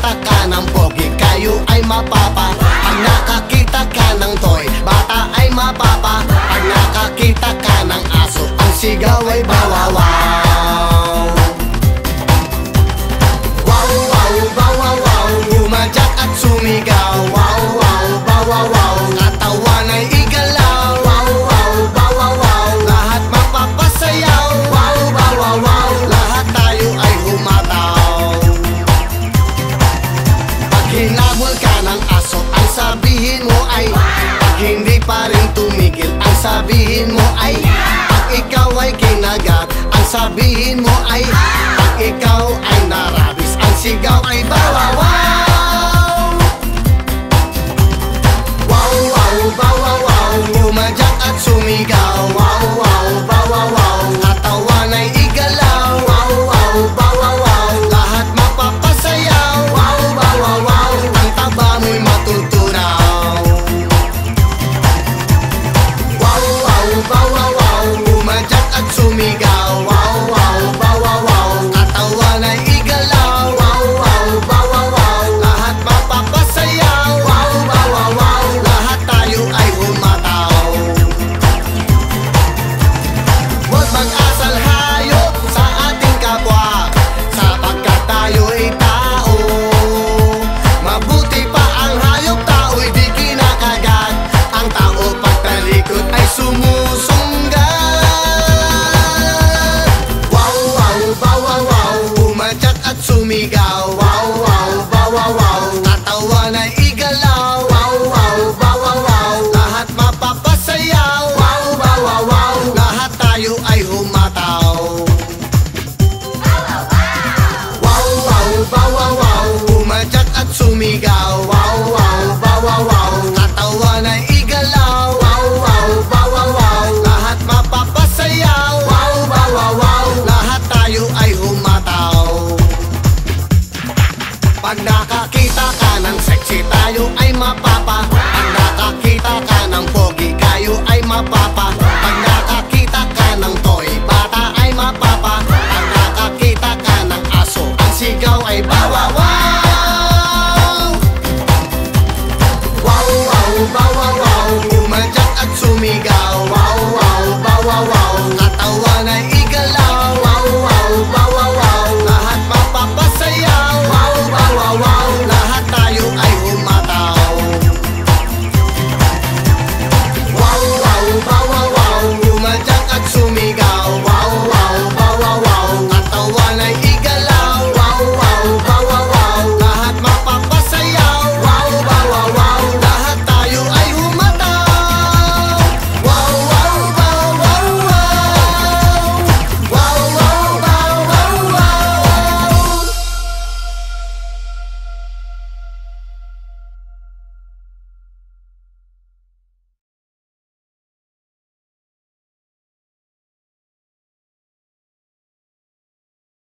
nakakita ka ng pogi, kayo ay mapapa. Pag nakakita ka ng toy, bata ay mapapa. Pag nakakita ka ng aso, ang sigaw ay bawawaw. Wow, wow, bawawaw, umadyak at sumigaw. Wow, wow, bawawaw, katawan ay igalaw. Wow, wow, bawawaw, lahat mapapasayaw. Wow, bawawaw, lahat tayo ay humataw. Pag hinabol ka ng aso, ang sabihin mo ay pag hindi pa rin tumigil, ang sabihin mo ay pag ikaw ay kinagat, ang sabihin mo ay pag ikaw ay narabis, ang sigaw ay bawawaw. Wow, wow, bawawaw, umadyak at sumigaw. Wow, wow, bawawaw, katawan ay igalaw. Wow, wow, bawawaw, lahat mapapasayaw. Wow, bawawaw, ang taba mo'y matutunaw. Wow, wow, bawawaw, umadyak at sumigaw. Wow, wow, bawawaw, katawan ay igalaw. Wow, wow, bawawaw, lahat mapapasayaw. Wow, bawawaw, lahat tayo ay humataw. Huwag mag-asal hayop sa ating kapwa, sapagkat tayo'y tao. Mabuti pa ang hayop, tao'y di kinakagat. Ang tao pagtalikod ay sumusunggat. Wow, wow, bawawaw, umadyak at sumigaw. Wow, wow, bawawaw, katawan ay igalaw. Wow, wow, bawawaw, lahat mapapasayaw. Wow, bawawaw, lahat tayo ay humataw. Wow, wow, bawawaw, umadyak at sumigaw. Wow, wow, bawawaw, katawan ay igalaw. Wow, wow, bawawaw, lahat mapapasayaw. Wow, bawawaw, lahat tayo ay humataw. Pag nakakita ka ng sexy, tayo ay mapapa. Pag nakakita ka ng pogi, kayo ay mapapa.